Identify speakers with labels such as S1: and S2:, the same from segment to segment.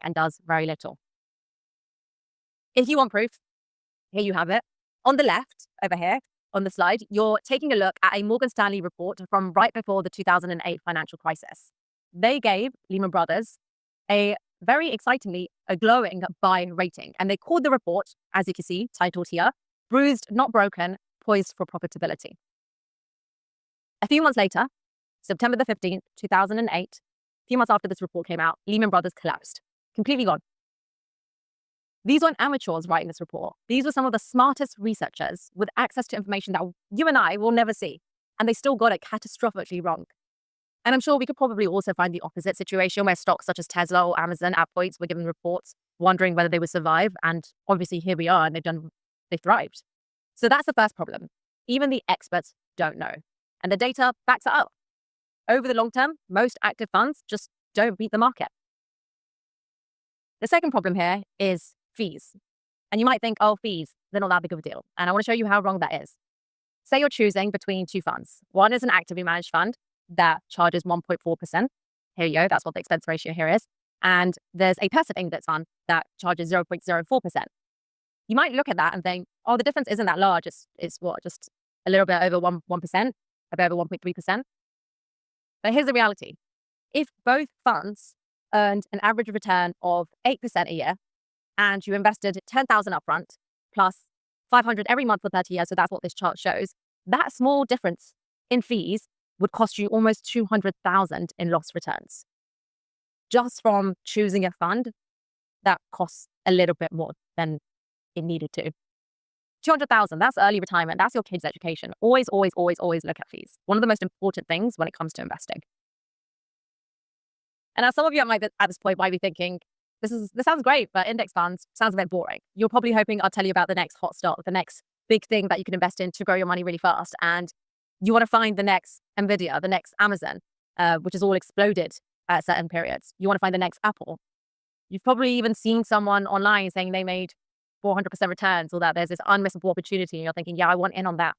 S1: and does very little. If you want proof, here you have it. On the left, over here on the slide, you're taking a look at a Morgan Stanley report from right before the 2008 financial crisis. They gave Lehman Brothers a very excitingly a glowing buy rating. And they called the report, as you can see, titled here, Bruised, Not Broken, Poised for Profitability. A few months later, September the 15th, 2008, a few months after this report came out, Lehman Brothers collapsed, completely gone. These weren't amateurs writing this report. These were some of the smartest researchers with access to information that you and I will never see. And they still got it catastrophically wrong. And I'm sure we could probably also find the opposite situation where stocks such as Tesla or Amazon at points were given reports wondering whether they would survive. And obviously here we are and they've thrived. So that's the first problem. Even the experts don't know. And the data backs it up. Over the long term, most active funds just don't beat the market. The second problem here is fees. And you might think, oh, fees, they're not that big of a deal. And I want to show you how wrong that is. Say you're choosing between two funds. One is an actively managed fund that charges 1.4%. Here you go, that's what the expense ratio here is. And there's a passive index fund that charges 0.04%. You might look at that and think, oh, the difference isn't that large. It's what, just a little bit over 1%, a bit over 1.3%. But here's the reality. If both funds earned an average return of 8% a year, and you invested 10,000 upfront plus 500 every month for 30 years, so that's what this chart shows, that small difference in fees would cost you almost 200,000 in lost returns. Just from choosing a fund that costs a little bit more than it needed to. 200,000, that's early retirement. That's your kids' education. Always, always, always, always look at fees. One of the most important things when it comes to investing. And now some of you at this point might be thinking, this sounds great, but index funds sounds a bit boring. You're probably hoping I'll tell you about the next hot stock, the next big thing that you can invest in to grow your money really fast. And you want to find the next Nvidia, the next Amazon, which has all exploded at certain periods. You want to find the next Apple. You've probably even seen someone online saying they made 400% returns or that there's this unmissable opportunity. And you're thinking, yeah, I want in on that.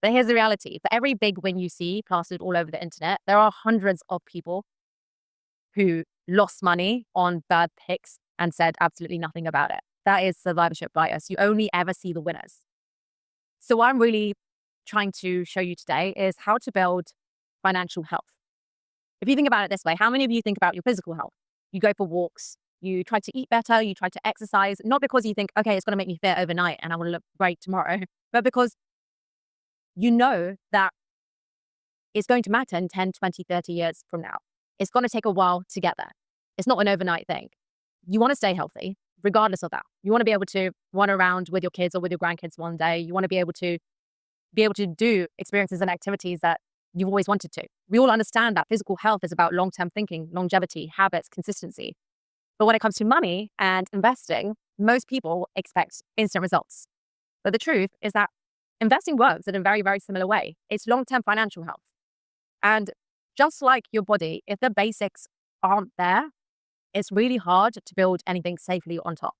S1: But here's the reality. For every big win you see plastered all over the internet, there are hundreds of people who lost money on bad picks and said absolutely nothing about it. That is survivorship bias. You only ever see the winners. So what I'm really trying to show you today is how to build financial health. If you think about it this way, how many of you think about your physical health? You go for walks, you try to eat better, you try to exercise, not because you think, okay, it's going to make me fit overnight and I want to look great tomorrow, but because you know that it's going to matter in 10, 20, 30 years from now. It's going to take a while to get there. It's not an overnight thing. You want to stay healthy, regardless of that. You want to be able to run around with your kids or with your grandkids one day. You want to be able to do experiences and activities that you've always wanted to. We all understand that physical health is about long-term thinking, longevity, habits, consistency. But when it comes to money and investing, most people expect instant results. But the truth is that investing works in a very, very similar way. It's long-term financial health. And just like your body, if the basics aren't there, it's really hard to build anything safely on top.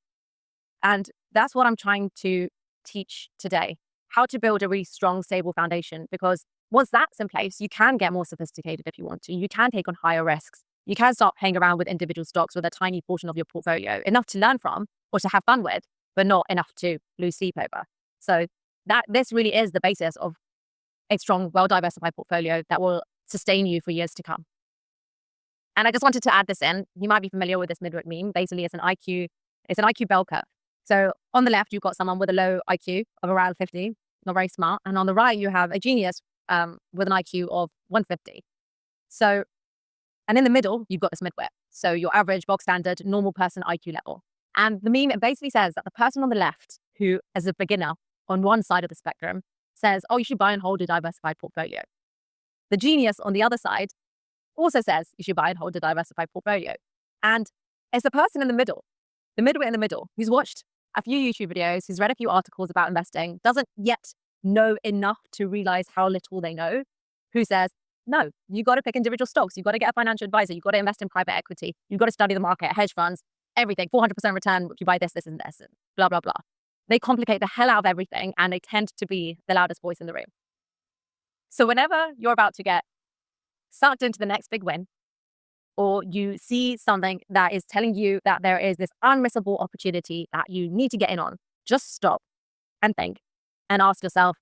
S1: And that's what I'm trying to teach today, how to build a really strong, stable foundation. Because once that's in place, you can get more sophisticated if you want to. You can take on higher risks. You can start playing around with individual stocks with a tiny portion of your portfolio, enough to learn from or to have fun with, but not enough to lose sleep over. So this really is the basis of a strong, well-diversified portfolio that will sustain you for years to come. And I just wanted to add this in. You might be familiar with this Midweek meme. Basically, it's an IQ bell curve. So on the left, you've got someone with a low IQ of around 50, not very smart. And on the right, you have a genius with an IQ of 150. So, and in the middle, you've got this midwit. So your average, bog standard, normal person IQ level. And the meme, it basically says that the person on the left, who is a beginner on one side of the spectrum, says, oh, you should buy and hold a diversified portfolio. The genius on the other side also says you should buy and hold a diversified portfolio. And it's the person in the middle, the midwit in the middle, who's watched a few YouTube videos, who's read a few articles about investing, doesn't yet know enough to realize how little they know, who says, no, you got to pick individual stocks. You got to get a financial advisor. You got to invest in private equity. You got to study the market, hedge funds, everything, 400% return if you buy this, and this, and blah, blah, blah. They complicate the hell out of everything and they tend to be the loudest voice in the room. So whenever you're about to get sucked into the next big win, or you see something that is telling you that there is this unmissable opportunity that you need to get in on, just stop and think and ask yourself,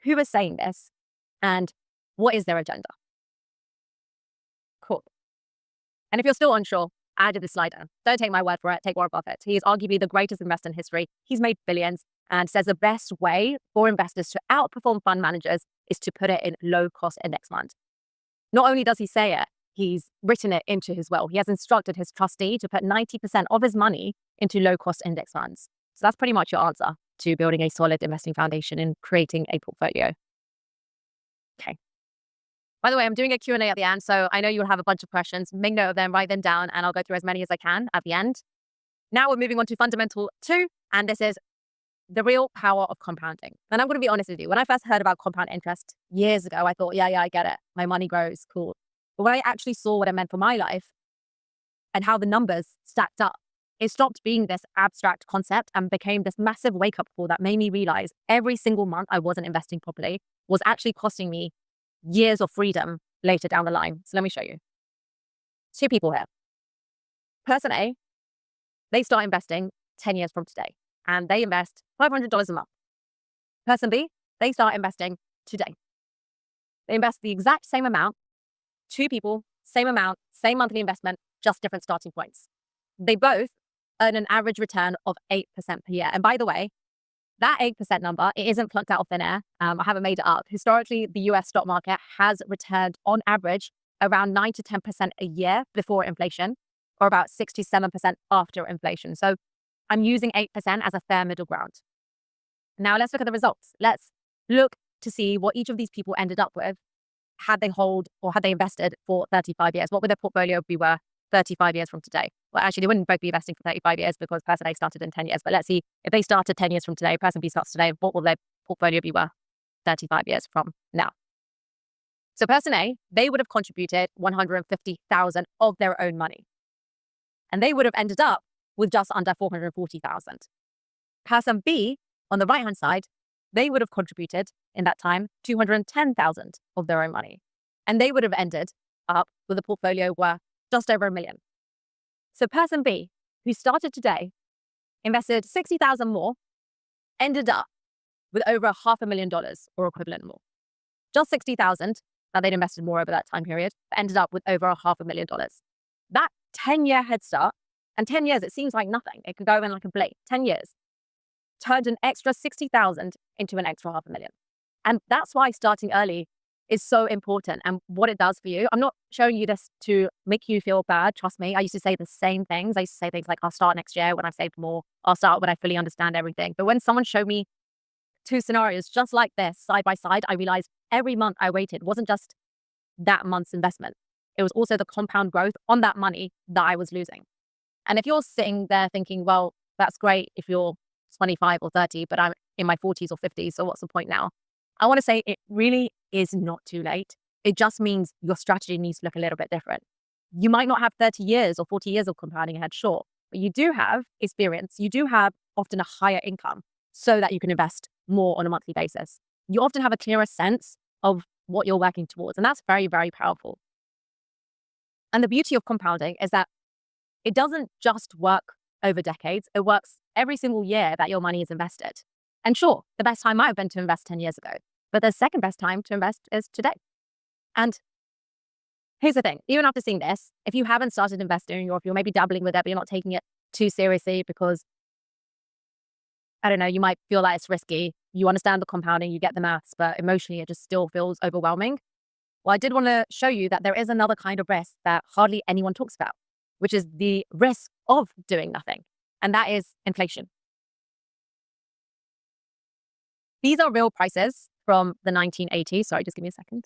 S1: who is saying this and what is their agenda? Cool. And if you're still unsure, I added this slide in. Don't take my word for it. Take Warren Buffett. He is arguably the greatest investor in history. He's made billions and says the best way for investors to outperform fund managers is to put it in low-cost index funds. Not only does he say it, he's written it into his will. He has instructed his trustee to put 90% of his money into low-cost index funds. So that's pretty much your answer to building a solid investing foundation and creating a portfolio. Okay. By the way, I'm doing a Q&A at the end, so I know you'll have a bunch of questions. Make note of them, write them down, and I'll go through as many as I can at the end. Now we're moving on to fundamental 2, and this is the real power of compounding. And I'm going to be honest with you. When I first heard about compound interest years ago, I thought, yeah, I get it. My money grows, cool. But when I actually saw what it meant for my life and how the numbers stacked up, it stopped being this abstract concept and became this massive wake-up call that made me realize every single month I wasn't investing properly was actually costing me years of freedom later down the line. So let me show you. 2 people here. Person A, they start investing 10 years from today, and they invest $500 a month. Person B, they start investing today. They invest the exact same amount, 2 people, same amount, same monthly investment, just different starting points. They both earn an average return of 8% per year. And by the way, that 8% number, it isn't plucked out of thin air. I haven't made it up. Historically, the US stock market has returned on average around 9 to 10% a year before inflation, or about 6 to 7% after inflation. So I'm using 8% as a fair middle ground. Now let's look at the results. Let's look to see what each of these people ended up with had they invested for 35 years. What would their portfolio be worth 35 years from today? Well, actually, they wouldn't both be investing for 35 years because person A started in 10 years. But let's see, if they started 10 years from today, person B starts today, what will their portfolio be worth 35 years from now? So person A, they would have contributed $150,000 of their own money. And they would have ended up with just under $440,000. Person B, on the right-hand side, they would have contributed in that time $210,000 of their own money. And they would have ended up with a portfolio worth just over $1 million. So person B, who started today, invested $60,000 more, ended up with over $500,000 or equivalent more. Just $60,000, now they'd invested more over that time period, but ended up with over $500,000. That 10-year head start, and 10 years, it seems like nothing. It can go in like a blink. 10 years turned an extra $60,000 into an extra $500,000. And that's why starting early is so important and what it does for you. I'm not showing you this to make you feel bad. Trust me. I used to say the same things. I used to say things like, I'll start next year when I've saved more. I'll start when I fully understand everything. But when someone showed me 2 scenarios just like this, side by side, I realized every month I waited wasn't just that month's investment. It was also the compound growth on that money that I was losing. And if you're sitting there thinking, well, that's great if you're 25 or 30, but I'm in my 40s or 50s, so what's the point now? I want to say it really is not too late. It just means your strategy needs to look a little bit different. You might not have 30 years or 40 years of compounding ahead, sure, but you do have experience. You do have often a higher income so that you can invest more on a monthly basis. You often have a clearer sense of what you're working towards, and that's very, very powerful. And the beauty of compounding is that it doesn't just work over decades. It works every single year that your money is invested. And sure, the best time might have been to invest 10 years ago, but the second best time to invest is today. And here's the thing, even after seeing this, if you haven't started investing or if you're maybe dabbling with it, but you're not taking it too seriously because, I don't know, you might feel like it's risky. You understand the compounding, you get the maths, but emotionally it just still feels overwhelming. Well, I did want to show you that there is another kind of risk that hardly anyone talks about, which is the risk of doing nothing. And that is inflation. These are real prices from the 1980s. Sorry, just give me a second.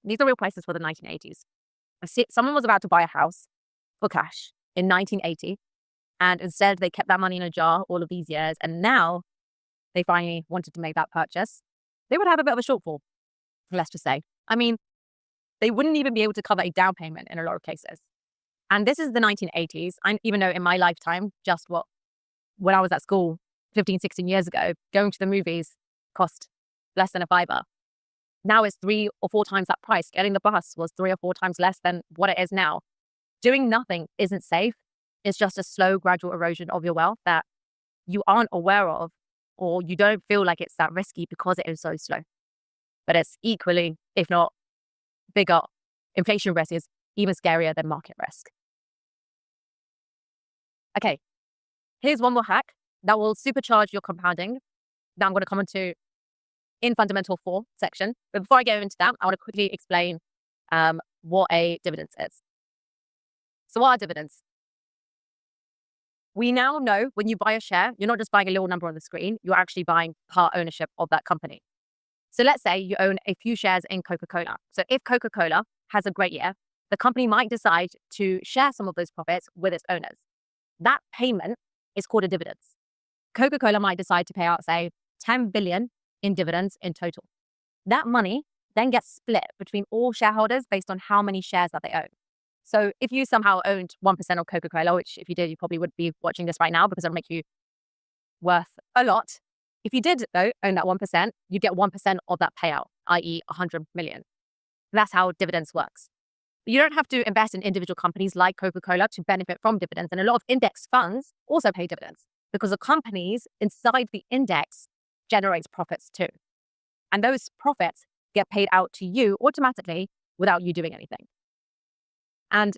S1: These are real prices for the 1980s. Someone was about to buy a house for cash in 1980, and instead they kept that money in a jar all of these years, and now they finally wanted to make that purchase. They would have a bit of a shortfall, let's just say. I mean, they wouldn't even be able to cover a down payment in a lot of cases. And this is the 1980s. Even though in my lifetime, when I was at school 15, 16 years ago, going to the movies cost less than $5. now it's 3 or 4 times that price. Getting the bus was 3 or 4 times less than what it is now. Doing nothing isn't safe. It's just a slow, gradual erosion of your wealth that you aren't aware of, or you don't feel like it's that risky because it is so slow. But it's equally, if not bigger, inflation risk is even scarier than market risk. Okay, here's one more hack that will supercharge your compounding that I'm going to come into in Fundamental 4 section. But before I go into that, I want to quickly explain what a dividend is. So what are dividends? We now know when you buy a share, you're not just buying a little number on the screen, you're actually buying part ownership of that company. So let's say you own a few shares in Coca-Cola. So if Coca-Cola has a great year, the company might decide to share some of those profits with its owners. That payment is called a dividend. Coca-Cola might decide to pay out, say, 10 billion in dividends in total. That money then gets split between all shareholders based on how many shares that they own. So if you somehow owned 1% of Coca-Cola, which if you did, you probably would be watching this right now because it'll make you worth a lot. If you did, though, own that 1%, you get 1% of that payout, i.e. 100 million. That's how dividends works. But you don't have to invest in individual companies like Coca-Cola to benefit from dividends. And a lot of index funds also pay dividends because the companies inside the index generates profits too. And those profits get paid out to you automatically without you doing anything. And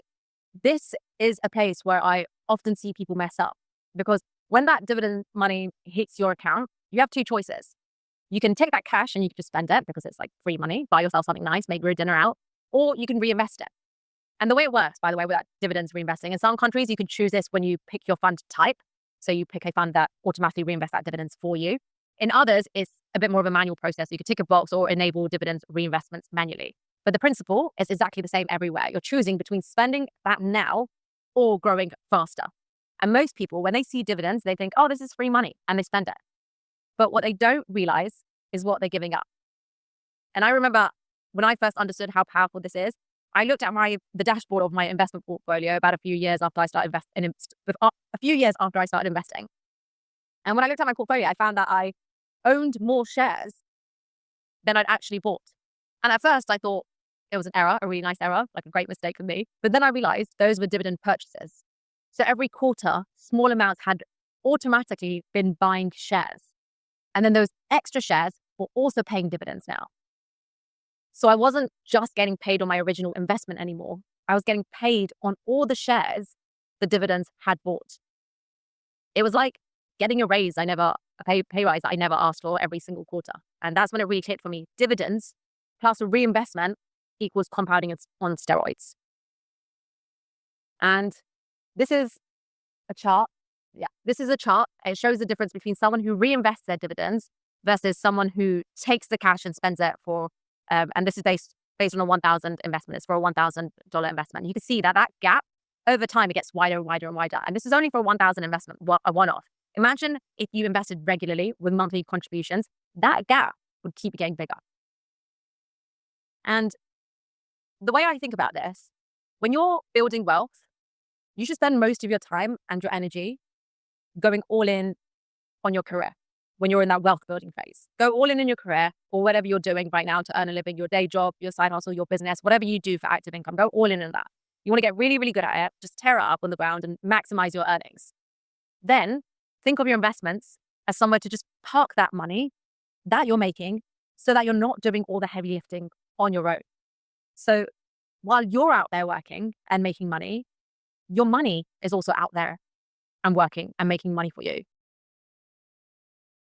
S1: this is a place where I often see people mess up because when that dividend money hits your account, you have two choices. You can take that cash and you can just spend it because it's like free money, buy yourself something nice, maybe a dinner out, or you can reinvest it. And the way it works, by the way, with that dividends reinvesting, in some countries, you can choose this when you pick your fund type. So you pick a fund that automatically reinvests that dividends for you. In others, it's a bit more of a manual process. You can tick a box or enable dividends reinvestments manually. But the principle is exactly the same everywhere. You're choosing between spending that now or growing faster. And most people, when they see dividends, they think, oh, this is free money, and they spend it. But what they don't realize is what they're giving up. And I remember when I first understood how powerful this is, I looked at the dashboard of my investment portfolio about a few years after I started investing. And when I looked at my portfolio, I found that I owned more shares than I'd actually bought. And at first I thought it was an error, a really nice error, like a great mistake for me. But then I realized those were dividend purchases. So every quarter, small amounts had automatically been buying shares. And then those extra shares were also paying dividends now. So I wasn't just getting paid on my original investment anymore. I was getting paid on all the shares the dividends had bought. It was like getting a raise a pay rise I never asked for every single quarter. And that's when it really clicked for me. Dividends plus a reinvestment equals compounding on steroids. And this is a chart. Yeah, this is a chart. It shows the difference between someone who reinvests their dividends versus someone who takes the cash and spends it for, and this is based on a 1,000 investment. It's for a $1,000 investment. You can see that gap over time, it gets wider and wider and wider. And this is only for a 1,000 investment, a one-off. Imagine if you invested regularly with monthly contributions, that gap would keep getting bigger. And the way I think about this, when you're building wealth, you should spend most of your time and your energy going all in on your career when you're in that wealth building phase. Go all in your career or whatever you're doing right now to earn a living, your day job, your side hustle, your business, whatever you do for active income, go all in that. You want to get really, really good at it, just tear it up on the ground and maximize your earnings. Then think of your investments as somewhere to just park that money that you're making so that you're not doing all the heavy lifting on your own. So while you're out there working and making money, your money is also out there and working and making money for you.